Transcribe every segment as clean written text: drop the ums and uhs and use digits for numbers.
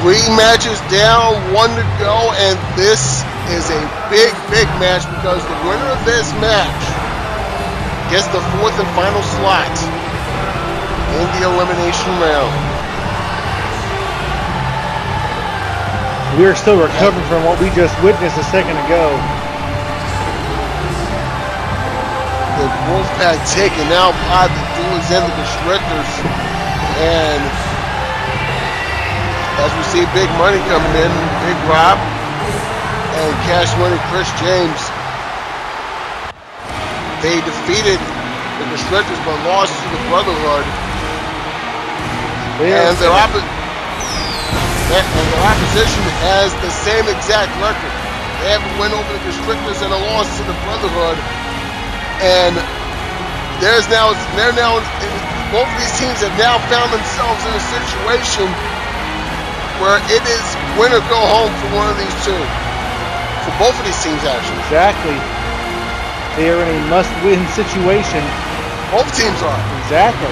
Three matches down, one to go, and this is a big, big match because the winner of this match gets the fourth and final slot in the elimination round. We are still recovering from what we just witnessed a second ago. The Wolfpack taken out by the Duels and the Constrictors, and as we see Big Money coming in, Big Rob, and Cash Money Chris James. They defeated the Constrictors but lost to the Brotherhood. Yeah. And their opposition has the same exact record. They have a win over the Constrictors and a loss to the Brotherhood. And both of these teams have now found themselves in a situation where it is win or go home for one of these two. For both of these teams, actually. Exactly. They are in a must-win situation. Both teams are. Exactly.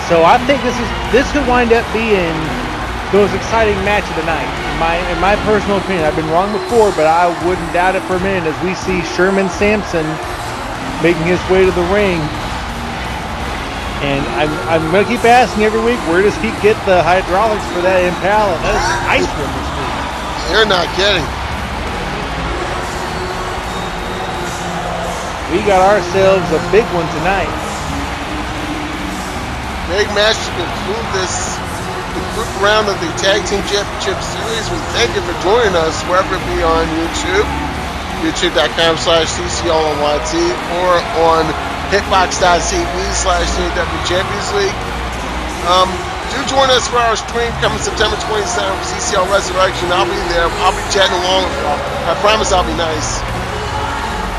So I think this could wind up being the most exciting match of the night. In my personal opinion, I've been wrong before, but I wouldn't doubt it for a minute as we see Sherman Samson making his way to the ring. And I'm going to keep asking every week, where does he get the hydraulics for that Impala? That is a nice one this week. You're not kidding. We got ourselves a big one tonight. Big match to conclude this group round of the Tag Team Championship Series. We thank you for joining us wherever it be on YouTube, youtube.com/CCLNYT, or on hitbox.tv/CW Champions League. Do join us for our stream coming September 27th for CCL Resurrection. I'll be there. I'll be chatting along with y'all. I promise I'll be nice.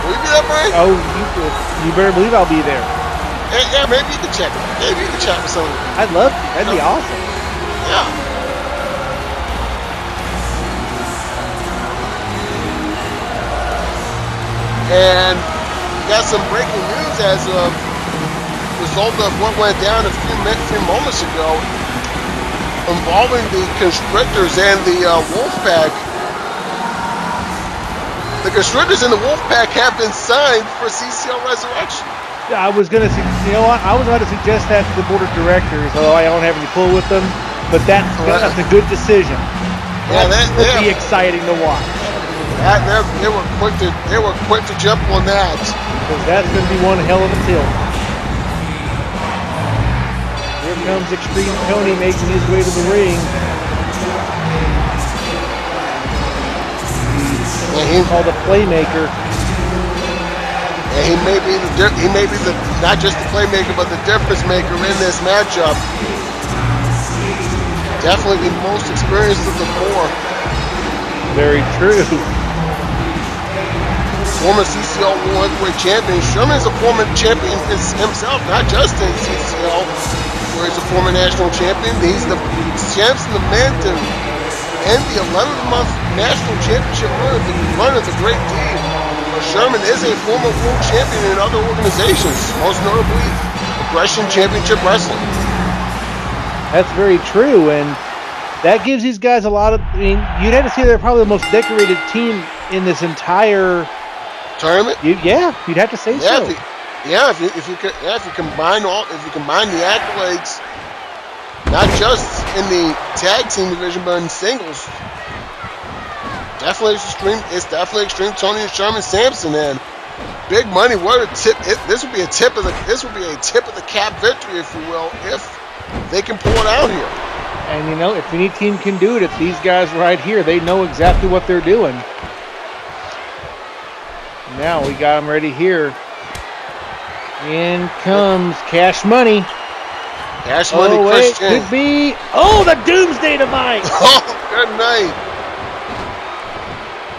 Will you be there, Brian? Oh, you better believe I'll be there. Yeah, maybe you can check. Maybe you can chat with someone. I'd love to. That'd be awesome. Yeah. And got some breaking news as a result of what went down a few moments ago involving the Constrictors and the Wolfpack. The Constrictors and the Wolfpack have been signed for CCL Resurrection. Yeah, I was gonna, you know what? I was going to suggest that to the board of directors, although I don't have any pull with them. But that's a good decision. Yeah, that would be exciting to watch. They were quick to jump on that. Because that's going to be one hell of a tilt. Here comes XtremeTony making his way to the ring. He's called a playmaker. And he may be the not just the playmaker, but the difference maker in this matchup. Definitely the most experienced of the four. Very true. Former CCL World Heavyweight Champion. Sherman is a former champion himself, not just in CCL, where he's a former national champion. He's the champs in the Manton and the 11th-month national championship run of the Great Deed. Sherman is a former world champion in other organizations, most notably Aggression Championship Wrestling. That's very true, and that gives these guys a lot of. I mean, you'd have to say they're probably the most decorated team in this entire tournament. You'd have to say so. If you combine the accolades, not just in the tag team division, but in singles. Definitely XtremeTony and Sherman Samson, and Big Money. What a tip! This would be a tip of the cap victory, if you will, if they can pull it out here. And you know, if any team can do it, it's these guys right here. They know exactly what they're doing. Now we got them ready here. In comes Cash Money. Cash Money Oh, wait, Christian. could be. Oh, the Doomsday Device. Oh, good night.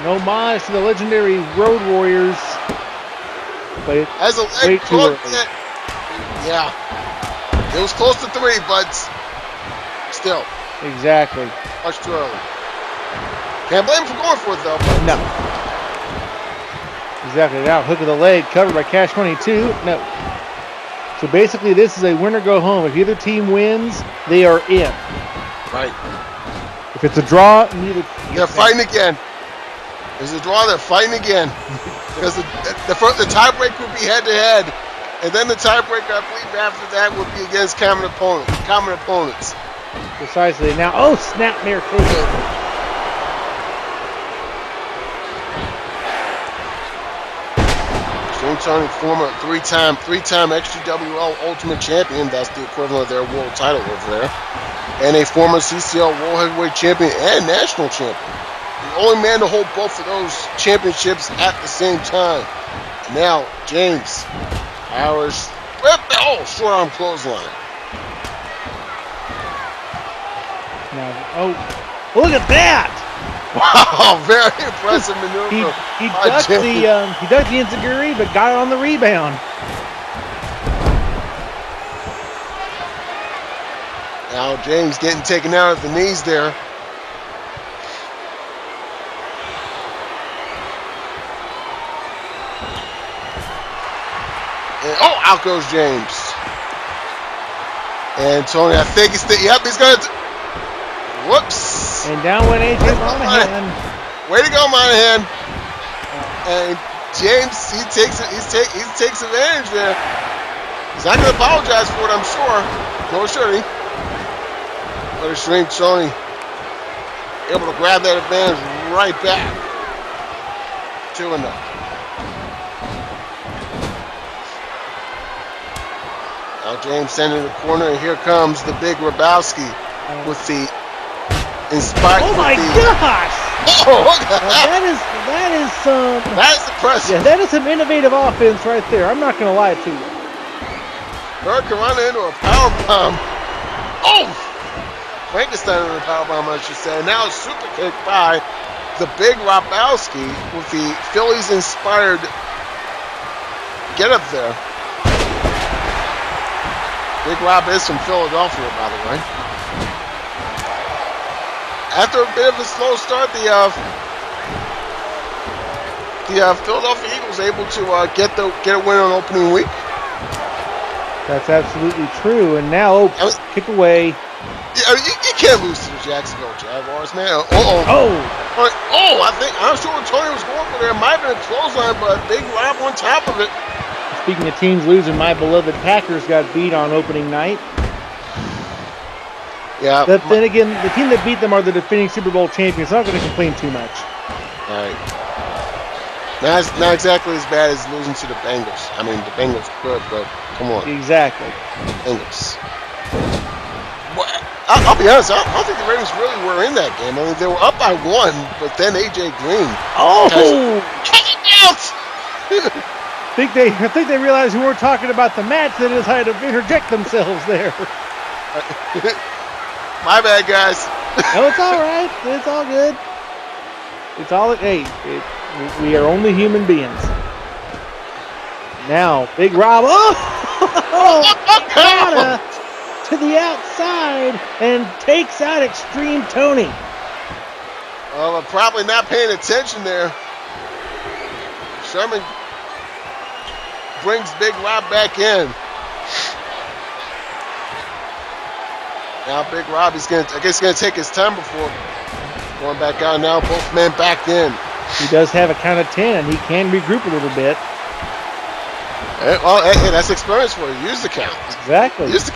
No homage to the legendary Road Warriors. But As a leg drug hit. Yeah. It was close to 3, but still. Exactly. Much too early. Can't blame him for going for it, though. But no. Exactly. Now, hook of the leg, covered by Cash Money 2. No. So basically, this is a winner go home. If either team wins, they are in. Right. If it's a draw, neither. They're fighting again. If it's a draw, they're fighting again. Because the tiebreak would be head-to-head. And then the tiebreaker, I believe, after that would be against common opponents. Precisely. Now, oh, snapmare takeover. XtremeTony, former three-time XGWL Ultimate Champion. That's the equivalent of their world title over there. And a former CCL World Heavyweight Champion and National Champion. The only man to hold both of those championships at the same time. And now, James. Ours. Oh, short arm clothesline. Now, oh, look at that! Wow, very impressive maneuver. He ducked the enziguri, but got it on the rebound. Now James getting taken out at the knees there. And, oh, out goes James. And Tony, I think he's gonna. Whoops. And down went AJ Monahan. Way to go, Monahan. And James, he takes advantage there. He's not gonna apologize for it, I'm sure. No, should he? But XtremeTony able to grab that advantage right back. 2-0. Now James sending the corner, and here comes the big Rabowski with the inspired. Oh my gosh! Oh, look at that is impressive. Yeah, that is some innovative offense right there. I'm not gonna lie to you. Hurricane run into a power bomb. Oh, Frankenstein into a power bomb, I should say. Now a super kick by the big Rabowski with the Phillies inspired get up there. Big Rob is from Philadelphia, by the way. After a bit of a slow start, the Philadelphia Eagles able to get a win on opening week. That's absolutely true. And now, kick away. Yeah, you can't lose to the Jacksonville Jaguars, man. I'm sure what Tony was going for there. It might have been a clothesline, but Big Rob on top of it. Speaking of teams losing, my beloved Packers got beat on opening night. Yeah. But then again, the team that beat them are the defending Super Bowl champions. I'm not going to complain too much. All right. Not exactly as bad as losing to the Bengals. I mean, the Bengals good, but come on. Exactly. Bengals. Well, I'll be honest. I don't think the Ravens really were in that game. I mean, they were up by 1, but then AJ Green. Oh! Out! I think they realized we weren't talking about the match. They decided to interject themselves there. My bad, guys. No, it's all right. It's all good. It's all. Hey, we are only human beings. Now, Big Rob. Okada to the outside and takes out XtremeTony. Well, I'm probably not paying attention there. Sherman brings Big Rob back in. Now Big Rob is going to take his time before going back out. Now both men back in. He does have a count of 10, and he can regroup a little bit. Hey, that's experience for you. Use the count. Exactly. Use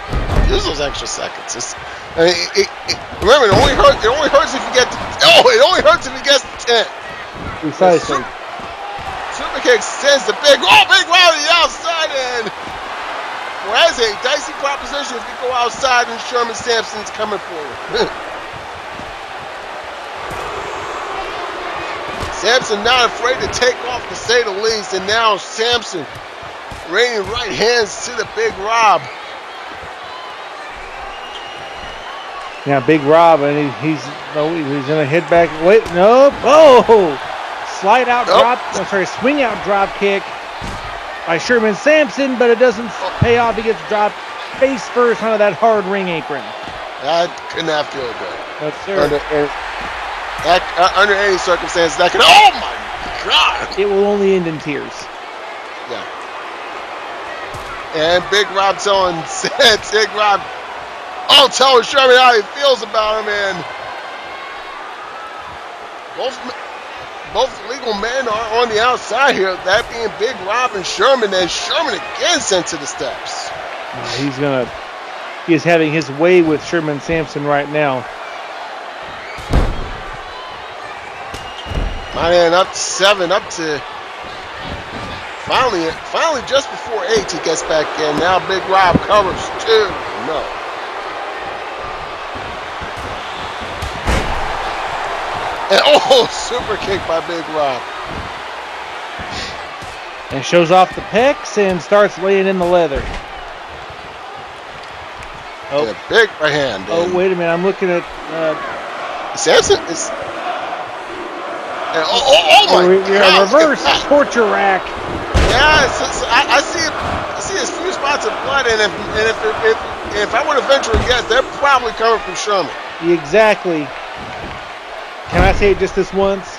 those extra seconds. Remember, it only hurts if you get. It only hurts if he gets to 10. Precisely. Super kick sends the Big Rob to the outside, and that's a dicey proposition if you go outside and Sherman Samson's coming for you. Samson not afraid to take off, to say the least, and now Samson raining right hands to the Big Rob. Now Big Rob, and he's gonna head back. Wait, no! Oh, slide out drop. I'm sorry, swing out drop kick by Sherman Samson, but it doesn't pay off. He gets dropped face first onto that hard ring apron. That could not feel good. Yes, sir. Under any circumstances, that could. Oh my God! It will only end in tears. Yeah. And Big Rob telling Sherman how he feels about him, and both legal men are on the outside here. That being Big Rob and Sherman, and Sherman again sent to the steps. He is having his way with Sherman Samson right now. My man up to 7, up to finally just before 8 he gets back in. Now Big Rob covers 2. No. And super kick by Big Rob. And shows off the pecs and starts laying in the leather. Oh, yeah, big right hand. Oh, wait a minute. I'm looking at Samson is. And, my God! Reverse torture rack. Yeah, I see a few spots of blood, and if I were to venture a guess, they're probably coming from Sherman. Exactly. Can I say it just this once?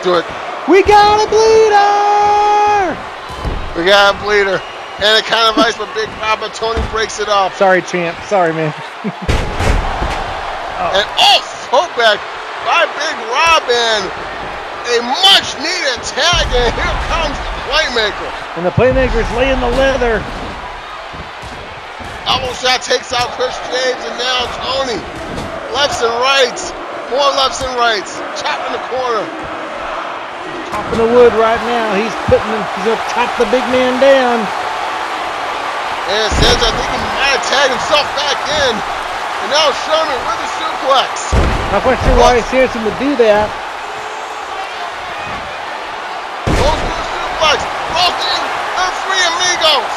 Do it. We got a bleeder! We got a bleeder. And a kind of ice, but Big Rob, but Tony breaks it off. Sorry, champ. Sorry, man. And throwback by Big Rob, and a much-needed tag, and here comes the Playmaker. And the Playmaker's laying the leather. Elbow shot takes out Chris James, and now Tony. Lefts and rights. More lefts and rights. Chop in the corner. Chopping the wood right now. He's going to chop the big man down. And Samson, I think he might have tagged himself back in. And now Sherman with a suplex. Not quite sure why Samson would do that. Goes to the suplex. Roasting the Three Amigos.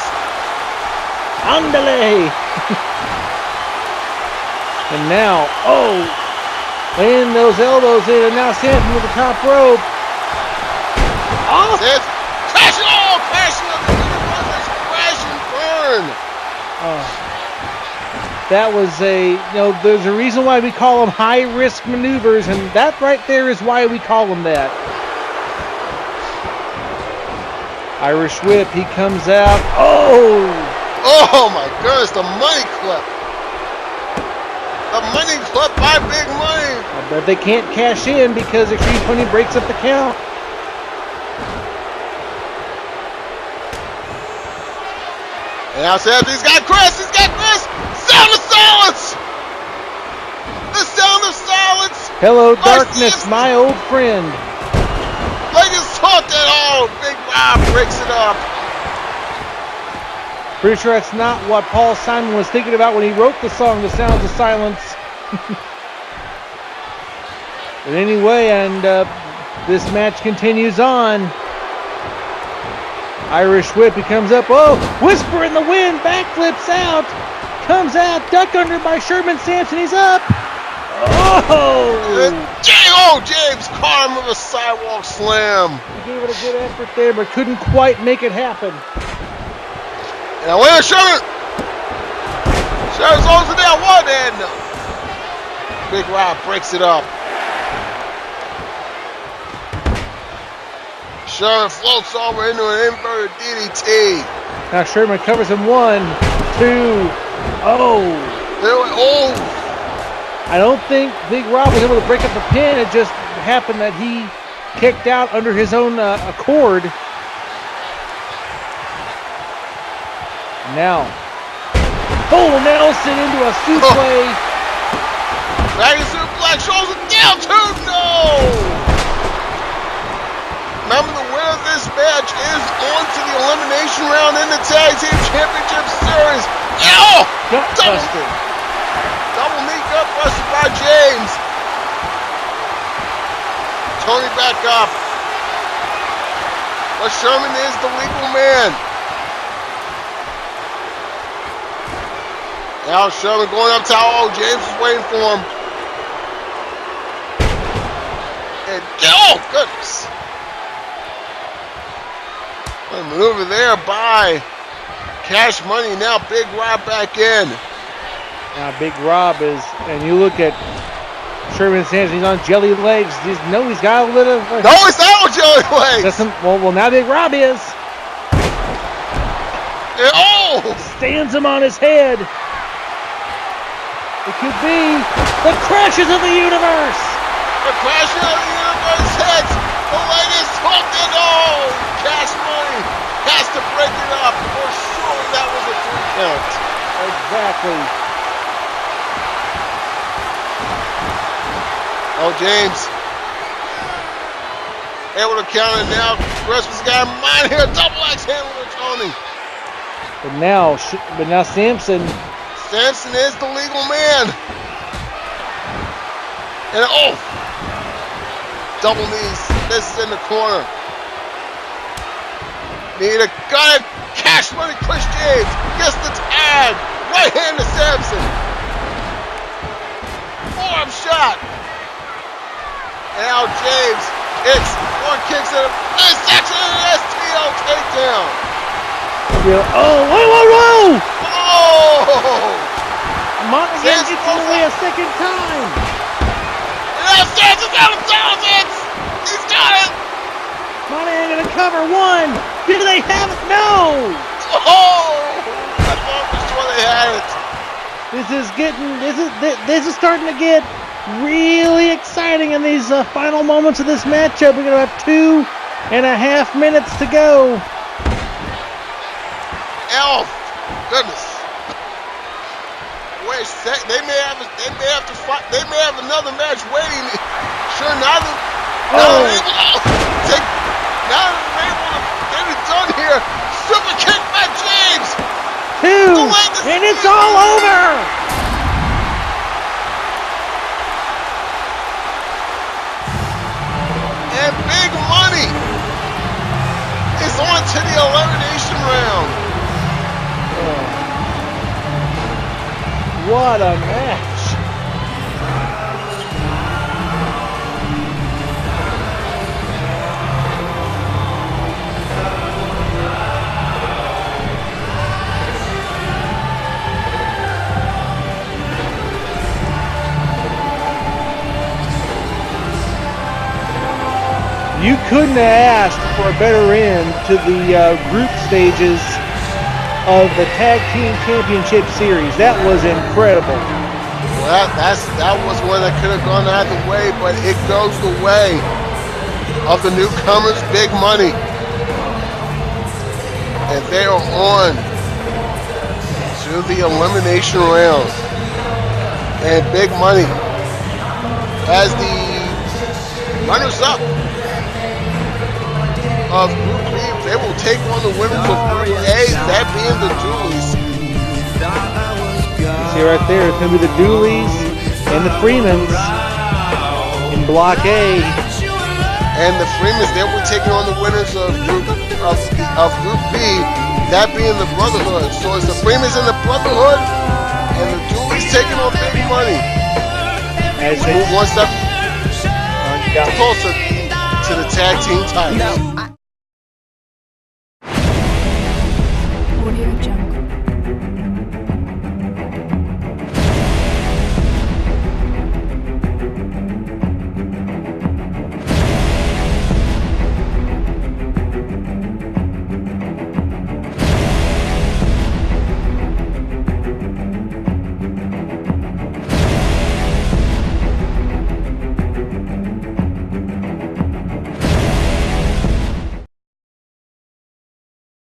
Andale. And now, laying those elbows in, and now Samson with the top rope. Samson crashing crash and burn. That was there's a reason why we call them high-risk maneuvers, and that right there is why we call them that. Irish whip, he comes out. Oh my goodness, the money clip. The money clip by Big Money. But they can't cash in because XtremeTony breaks up the count. And now Samson, he's got Chris. Sound of silence. The sound of silence. Hello, darkness, my old friend. Like it's taught that Big Rob breaks it up. Pretty sure that's not what Paul Simon was thinking about when he wrote the song, The Sounds of Silence. But anyway, and this match continues on. Irish whip, he comes up. Whisper in the wind, backflips out. Comes out, duck under by Sherman Samson, he's up. James caught him with a sidewalk slam. He gave it a good effort there, but couldn't quite make it happen. Now wait a Sherman! Sherman's over there, one and Big Rob breaks it up. Sherman floats over into an inverted DDT. Now Sherman covers him 1, 2, I don't think Big Rob was able to break up the pin. It just happened that he kicked out under his own accord. Now, Nelson into a suplex. Dragon suplex, shows it down too. No! Remember, the winner of this match is on to the elimination round in the Tag Team Championship Series. Double knee gut busted by James. Tony back up. But Sherman is the legal man. Al Sherman going up top. Oh, James is waiting for him. And, oh, goodness. A maneuver there by Cash Money. Now Big Rob back in. Now Big Rob is, and you look at Sherman Samson, he's on jelly legs. He's got a little. No, he's not on jelly legs. Well, now Big Rob is. And, oh! Stands him on his head. It could be the crashes of the universe. The crashes of the universe hits. The leg is hooked and oh! Cash Money has to break it up, or surely that was a 3 count. Exactly. Oh, James. Able to count it now. Christmas got a mind here. Double axe handle with Tony. But now Samson. Samson is the legal man. And oh! Double knees. This is in the corner. Need a gun. Cash Money. Chris James gets the tag. Right hand to Samson. Arm shot. And now James hits one, kicks it, and section an STO takedown. Oh, whoa! Oh! Monahan gets it away a second time. And now Samson's out of town. He's got it. Monahan gonna cover one. Do they have it? No. Oh! I thought for sure they had it. This is starting to get really exciting in these final moments of this matchup. We're gonna have 2.5 minutes to go. Elf, goodness. Wait, they may have to fight. They may have another match waiting. Sure, now they're able to get it done here. Super kick by James. 2, and it's all over. And Big Money is on to the elimination round. What a match. You couldn't have asked for a better end to the group stages of the Tag Team Championship Series. That was incredible. Well, that was one that could have gone either way, but it goes the way of the newcomers, Big Money. And they are on to the elimination round. And Big Money, as the runners-up of Group B, they will take on the winners of Group A, that being the Doolies. See right there, it's going to be the Doolies and the Freemans in Block A. And the Freemans, they will be taking on the winners of Group B, that being the Brotherhood. So it's the Freemans and the Brotherhood, and the Doolies taking on Big Money. As move one step closer to the tag team titles.